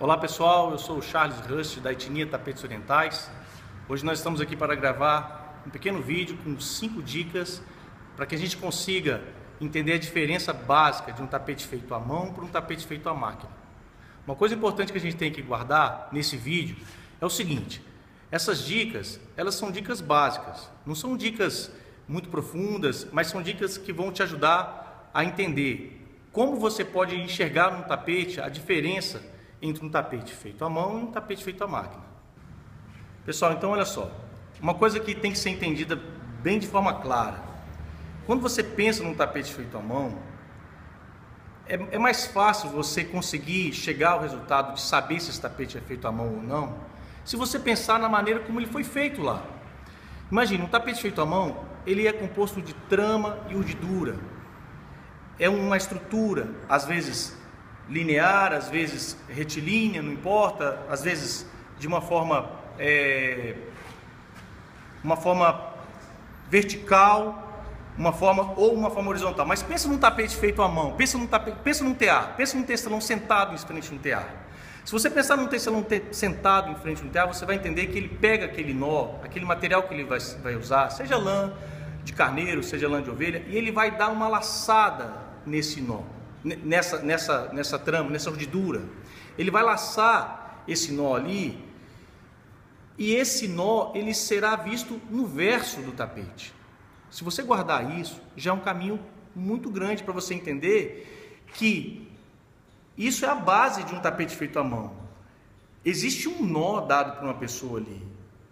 Olá pessoal, eu sou o Charles Rust da Etnia Tapetes Orientais. Hoje nós estamos aqui para gravar um pequeno vídeo com 5 dicas para que a gente consiga entender a diferença básica de um tapete feito à mão para um tapete feito à máquina. Uma coisa importante que a gente tem que guardar nesse vídeo é o seguinte: essas dicas, elas são dicas básicas, não são dicas muito profundas, mas são dicas que vão te ajudar a entender como você pode enxergar num tapete a diferença entre um tapete feito à mão e um tapete feito à máquina. Pessoal, então olha só, uma coisa que tem que ser entendida bem de forma clara. Quando você pensa num tapete feito à mão, é mais fácil você conseguir chegar ao resultado de saber se esse tapete é feito à mão ou não, se você pensar na maneira como ele foi feito lá. Imagina, um tapete feito à mão, ele é composto de trama e urdidura. É uma estrutura, às vezes linear, às vezes retilínea, não importa, às vezes de uma forma vertical, uma forma horizontal. Mas pensa num tapete feito à mão, pensa num tear, pensa num tecelão sentado em frente a um tear. Se você pensar num tecelão sentado em frente a um tear, você vai entender que ele pega aquele nó, aquele material que ele vai usar, seja lã de carneiro, seja lã de ovelha, e ele vai dar uma laçada nesse nó, nessa trama, nessa urdidura. Ele vai laçar esse nó ali, e esse nó ele será visto no verso do tapete. Se você guardar isso, já é um caminho muito grande para você entender que isso é a base de um tapete feito à mão. Existe um nó dado por uma pessoa ali.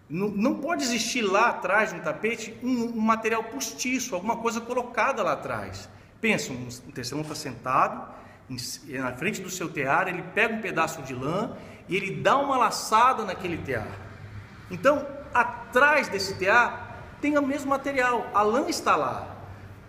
Não pode existir lá atrás de um tapete um material postiço, alguma coisa colocada lá atrás. Pensa, um tecelão está sentado na frente do seu tear, ele pega um pedaço de lã e ele dá uma laçada naquele tear. Então, atrás desse tear tem o mesmo material, a lã está lá,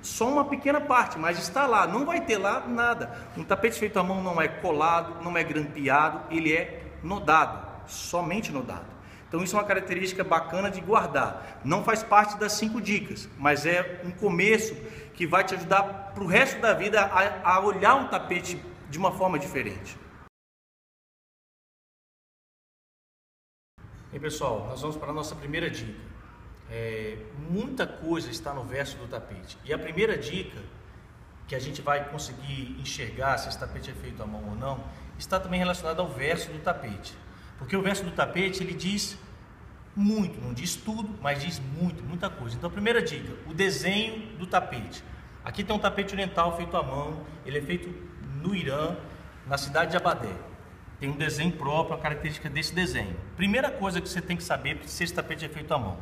só uma pequena parte, mas está lá, não vai ter lá nada. Um tapete feito à mão não é colado, não é grampeado, ele é nodado, somente nodado. Então isso é uma característica bacana de guardar. Não faz parte das 5 dicas, mas é um começo que vai te ajudar para o resto da vida a olhar um tapete de uma forma diferente. E pessoal, nós vamos para a nossa primeira dica. Muita coisa está no verso do tapete. E a primeira dica que a gente vai conseguir enxergar se esse tapete é feito à mão ou não, está também relacionada ao verso do tapete. Porque o verso do tapete, ele diz muito, não diz tudo, mas diz muita coisa. Então a primeira dica, o desenho do tapete. Aqui tem um tapete oriental feito à mão, ele é feito no Irã, na cidade de Abadé. Tem um desenho próprio, a característica desse desenho. Primeira coisa que você tem que saber se esse tapete é feito à mão.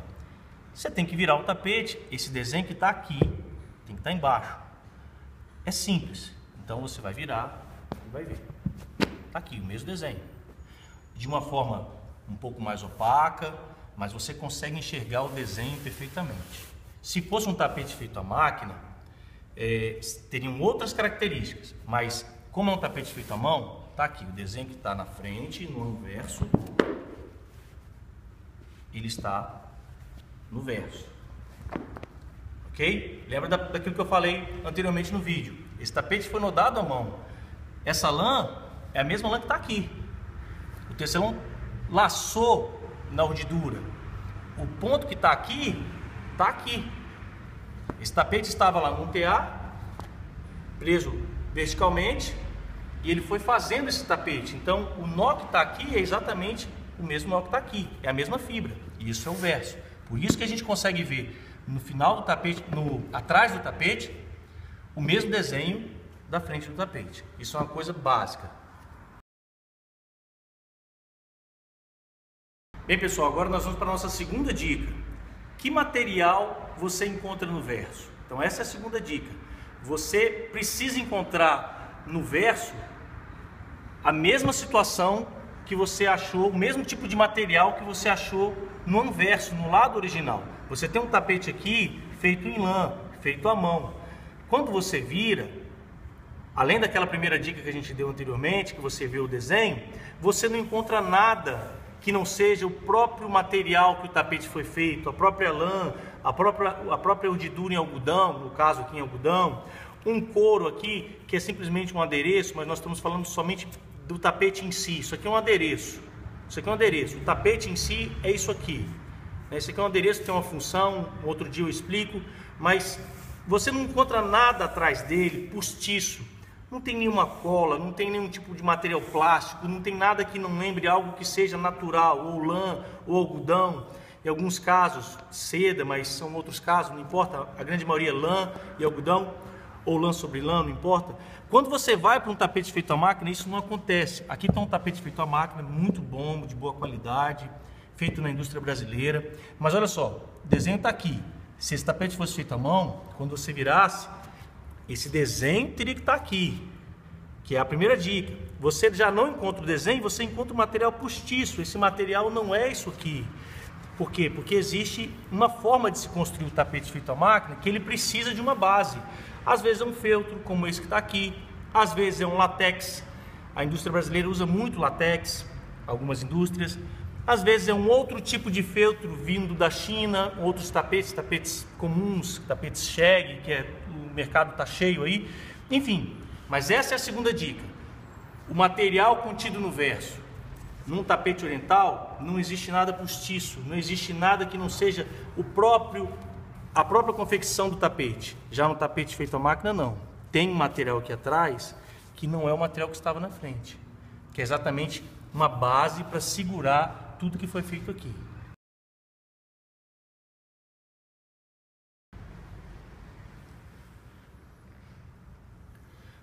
Você tem que virar o tapete, esse desenho que está aqui, tem que estar embaixo. É simples, então você vai virar e vai ver. Está aqui o mesmo desenho. De uma forma um pouco mais opaca, mas você consegue enxergar o desenho perfeitamente. Se fosse um tapete feito à máquina, teriam outras características, mas como é um tapete feito à mão, está aqui o desenho que está na frente, no anverso, ele está no verso, ok? Lembra daquilo que eu falei anteriormente no vídeo, esse tapete foi nodado à mão, essa lã é a mesma lã que está aqui. O tecelão laçou na urdidura. O ponto que está aqui, está aqui. Esse tapete estava lá no tear, preso verticalmente, e ele foi fazendo esse tapete. Então, o nó que está aqui é exatamente o mesmo nó que está aqui. É a mesma fibra. E isso é o verso. Por isso que a gente consegue ver no final do tapete, atrás do tapete, o mesmo desenho da frente do tapete. Isso é uma coisa básica. Bem pessoal, agora nós vamos para a nossa segunda dica. Que material você encontra no verso? Então essa é a segunda dica. Você precisa encontrar no verso a mesma situação que você achou, o mesmo tipo de material que você achou no anverso, no lado original. Você tem um tapete aqui feito em lã, feito à mão. Quando você vira, além daquela primeira dica que a gente deu anteriormente, que você vê o desenho, você não encontra nada que não seja o próprio material que o tapete foi feito, a própria lã, a própria urdidura em algodão, no caso aqui em algodão, um couro aqui que é simplesmente um adereço, mas nós estamos falando somente do tapete em si. Isso aqui é um adereço. Isso aqui é um adereço. O tapete em si é isso aqui. Esse aqui é um adereço que tem uma função, outro dia eu explico, mas você não encontra nada atrás dele postiço. Não tem nenhuma cola, não tem nenhum tipo de material plástico, não tem nada que não lembre algo que seja natural, ou lã, ou algodão. Em alguns casos, seda, mas são outros casos, não importa. A grande maioria é lã e algodão, ou lã sobre lã, não importa. Quando você vai para um tapete feito à máquina, isso não acontece. Aqui está um tapete feito à máquina, muito bom, de boa qualidade, feito na indústria brasileira. Mas olha só, o desenho está aqui. Se esse tapete fosse feito à mão, quando você virasse, esse desenho teria que estar aqui, que é a primeira dica. Você já não encontra o desenho, você encontra o material postiço. Esse material não é isso aqui. Por quê? Porque existe uma forma de se construir o tapete feito à máquina que ele precisa de uma base. Às vezes é um feltro, como esse que está aqui. Às vezes é um látex. A indústria brasileira usa muito látex, algumas indústrias. Às vezes é um outro tipo de feltro vindo da China, outros tapetes, tapetes comuns, tapetes shag, que o mercado está cheio aí. Enfim, mas essa é a segunda dica. O material contido no verso. Num tapete oriental não existe nada postiço, não existe nada que não seja a própria confecção do tapete. Já no tapete feito à máquina não. Tem um material aqui atrás que não é o material que estava na frente, que é exatamente uma base para segurar tudo que foi feito aqui.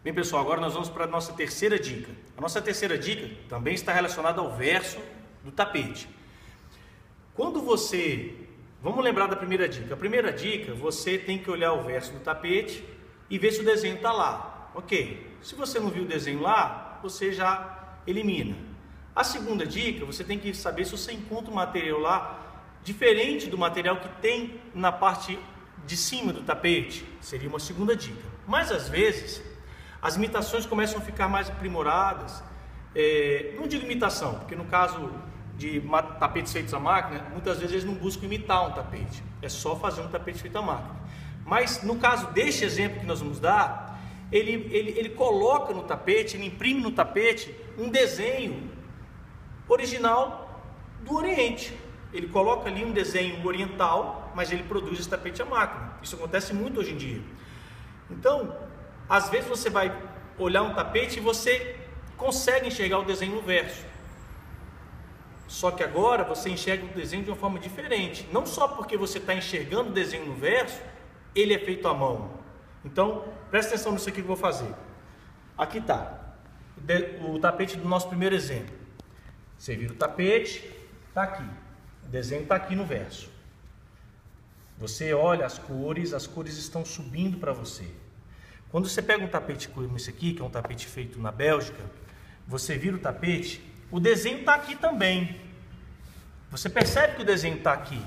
Bem, pessoal, agora nós vamos para a nossa terceira dica. A nossa terceira dica também está relacionada ao verso do tapete. Quando você... Vamos lembrar da primeira dica. A primeira dica, você tem que olhar o verso do tapete e ver se o desenho está lá. Ok. Se você não viu o desenho lá, você já elimina. A segunda dica, você tem que saber se você encontra um material lá diferente do material que tem na parte de cima do tapete. Seria uma segunda dica. Mas às vezes... as imitações começam a ficar mais aprimoradas, não digo imitação, porque no caso de tapetes feitos à máquina, muitas vezes eles não buscam imitar um tapete, é só fazer um tapete feito à máquina. Mas no caso deste exemplo que nós vamos dar, ele coloca no tapete, ele imprime no tapete um desenho original do Oriente. Ele coloca ali um desenho oriental, mas ele produz esse tapete à máquina. Isso acontece muito hoje em dia. Então, às vezes você vai olhar um tapete e você consegue enxergar o desenho no verso. Só que agora você enxerga o desenho de uma forma diferente. Não só porque você está enxergando o desenho no verso, ele é feito à mão. Então, presta atenção nisso aqui que eu vou fazer. Aqui está o tapete do nosso primeiro exemplo. Você vira o tapete, está aqui. O desenho está aqui no verso. Você olha as cores estão subindo para você. Quando você pega um tapete como esse aqui, que é um tapete feito na Bélgica, você vira o tapete, o desenho está aqui também. Você percebe que o desenho está aqui.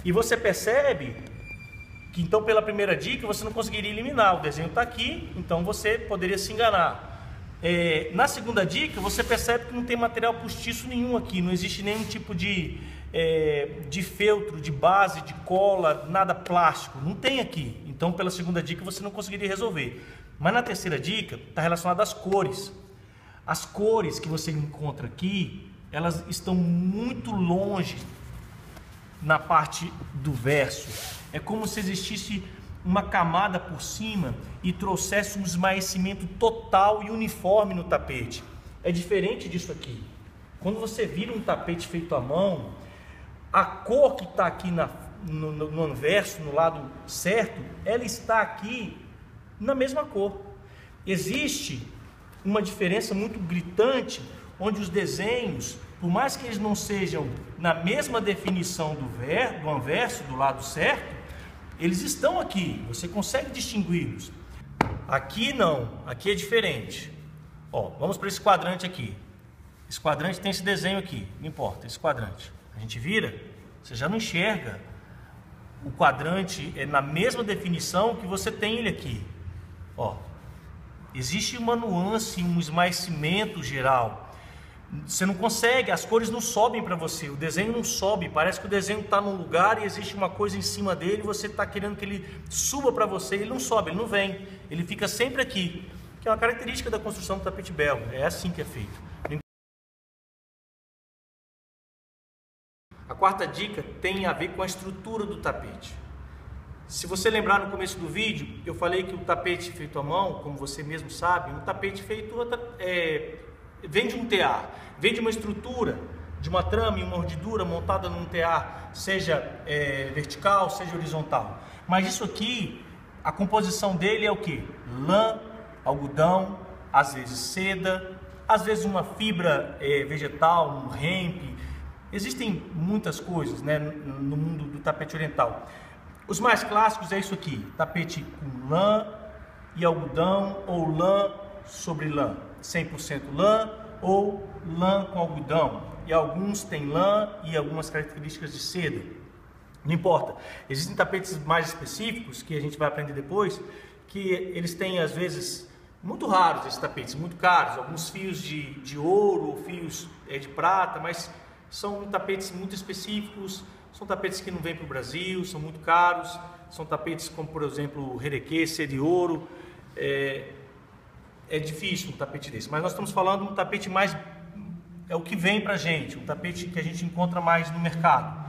E você percebe que, então, pela primeira dica, você não conseguiria eliminar. O desenho está aqui, então você poderia se enganar. Na segunda dica, você percebe que não tem material postiço nenhum aqui. Não existe nenhum tipo de feltro, de base, de cola, nada plástico. Não tem aqui. Então, pela segunda dica, você não conseguiria resolver. Mas na terceira dica, está relacionada às cores. As cores que você encontra aqui, elas estão muito longe na parte do verso. É como se existisse uma camada por cima e trouxesse um esmaecimento total e uniforme no tapete. É diferente disso aqui. Quando você vira um tapete feito à mão, a cor que está aqui no anverso, no lado certo, ela está aqui na mesma cor. Existe uma diferença muito gritante, onde os desenhos, por mais que eles não sejam na mesma definição do anverso, do lado certo, eles estão aqui, você consegue distingui-los. Aqui não, aqui é diferente. Ó, vamos para esse quadrante aqui. Esse quadrante tem esse desenho aqui, não importa, esse quadrante. A gente vira, você já não enxerga o quadrante na mesma definição que você tem ele aqui. Ó, existe uma nuance, um esmaecimento geral. Você não consegue, as cores não sobem para você, o desenho não sobe, parece que o desenho está num lugar e existe uma coisa em cima dele e você está querendo que ele suba para você, ele não sobe, ele não vem, ele fica sempre aqui. que é uma característica da construção do tapete belga. É assim que é feito. A quarta dica tem a ver com a estrutura do tapete. Se você lembrar no começo do vídeo, eu falei que o tapete feito à mão, como você mesmo sabe, um tapete feito vem de um tear, vem de uma estrutura, de uma trama e uma mordidura montada num tear, seja vertical, seja horizontal. Mas isso aqui, a composição dele é o que? Lã, algodão, às vezes seda, às vezes uma fibra vegetal, um hemp. Existem muitas coisas, né, no mundo do tapete oriental. Os mais clássicos é isso aqui, tapete com lã e algodão, ou lã sobre lã, 100% lã ou lã com algodão. E alguns têm lã e algumas características de seda. Não importa, existem tapetes mais específicos, que a gente vai aprender depois, que eles têm às vezes, muito raros esses tapetes, muito caros, alguns fios de ouro ou fios de prata, mas são tapetes muito específicos. São tapetes que não vêm para o Brasil, são muito caros, são tapetes como, por exemplo, o rerequê, ser de ouro. É difícil um tapete desse, mas nós estamos falando de um tapete mais, é o que vem para a gente, um tapete que a gente encontra mais no mercado.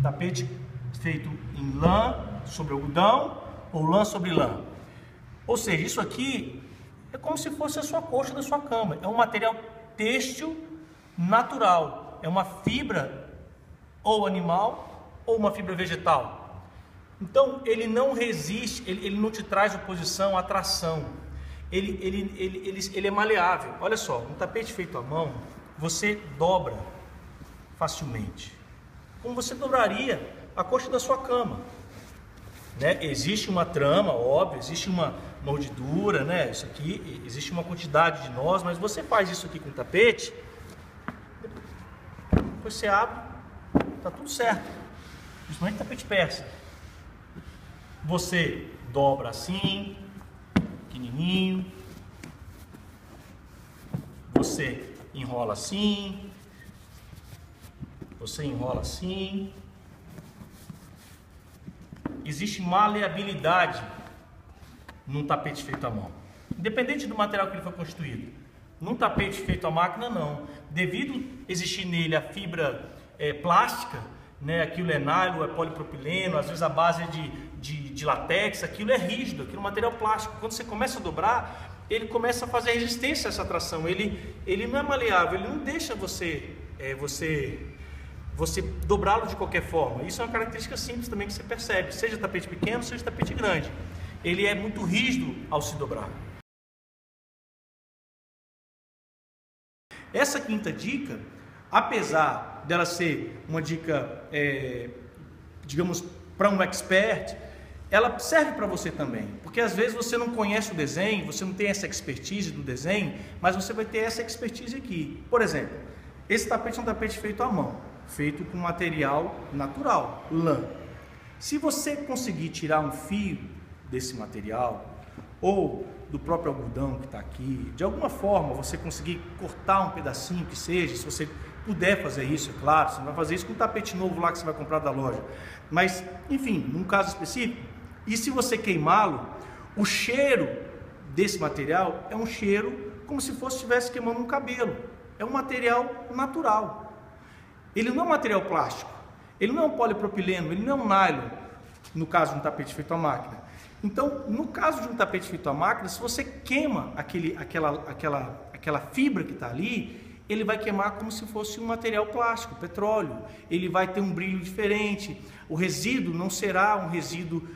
Tapete feito em lã sobre algodão ou lã sobre lã. Ou seja, isso aqui é como se fosse a sua coxa da sua cama. É um material têxtil natural, é uma fibra ou animal, ou uma fibra vegetal. Então, ele não resiste, ele não te traz oposição à tração. Ele é maleável. Olha só, um tapete feito à mão, você dobra facilmente. Como você dobraria a coxa da sua cama. Né? Existe uma trama, óbvio, existe uma mordidura, né? Isso aqui, existe uma quantidade de nós, mas você faz isso aqui com o tapete, depois você abre, tá tudo certo, principalmente tapete persa. Você dobra assim, pequenininho, você enrola assim, você enrola assim. Existe maleabilidade num tapete feito à mão, independente do material que ele foi construído. Num tapete feito à máquina, não. Devido existir nele a fibra plástica, né, aquilo é nylon, é polipropileno, às vezes a base é de látex, aquilo é rígido, aquilo é material plástico. Quando você começa a dobrar, ele começa a fazer resistência a essa tração. Ele não é maleável, ele não deixa você dobrá-lo de qualquer forma. Isso é uma característica simples também que você percebe, seja tapete pequeno, seja tapete grande. Ele é muito rígido ao se dobrar. Essa quinta dica, apesar dela ser uma dica, digamos, para um expert, ela serve para você também, porque às vezes você não conhece o desenho, você não tem essa expertise do desenho, mas você vai ter essa expertise aqui. Por exemplo, esse tapete é um tapete feito à mão, feito com material natural, lã. Se você conseguir tirar um fio desse material, ou do próprio algodão que está aqui, de alguma forma você conseguir cortar um pedacinho que seja, se você puder fazer isso, é claro, você não vai fazer isso com um tapete novo lá que você vai comprar da loja, mas enfim, num caso específico, e se você queimá-lo, o cheiro desse material é um cheiro como se estivesse queimando um cabelo, é um material natural, ele não é um material plástico, ele não é um polipropileno, ele não é um nylon, no caso de um tapete feito à máquina. Então, no caso de um tapete feito à máquina, se você queima aquela fibra que está ali, ele vai queimar como se fosse um material plástico, petróleo. Ele vai ter um brilho diferente. O resíduo não será um resíduo,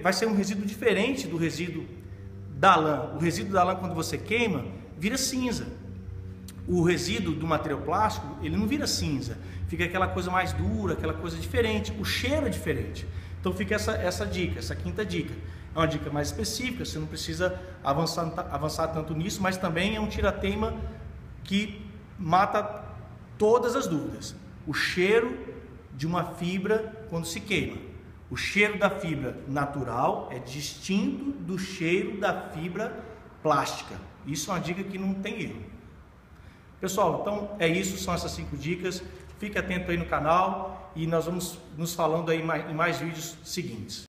vai ser um resíduo diferente do resíduo da lã. O resíduo da lã, quando você queima, vira cinza. O resíduo do material plástico, ele não vira cinza. Fica aquela coisa mais dura, aquela coisa diferente. O cheiro é diferente. Então fica essa dica, essa quinta dica. É uma dica mais específica, você não precisa avançar tanto nisso, mas também é um tira-teima que mata todas as dúvidas. O cheiro de uma fibra quando se queima. O cheiro da fibra natural é distinto do cheiro da fibra plástica. Isso é uma dica que não tem erro. Pessoal, então é isso, são essas 5 dicas. Fique atento aí no canal e nós vamos nos falando aí em mais vídeos seguintes.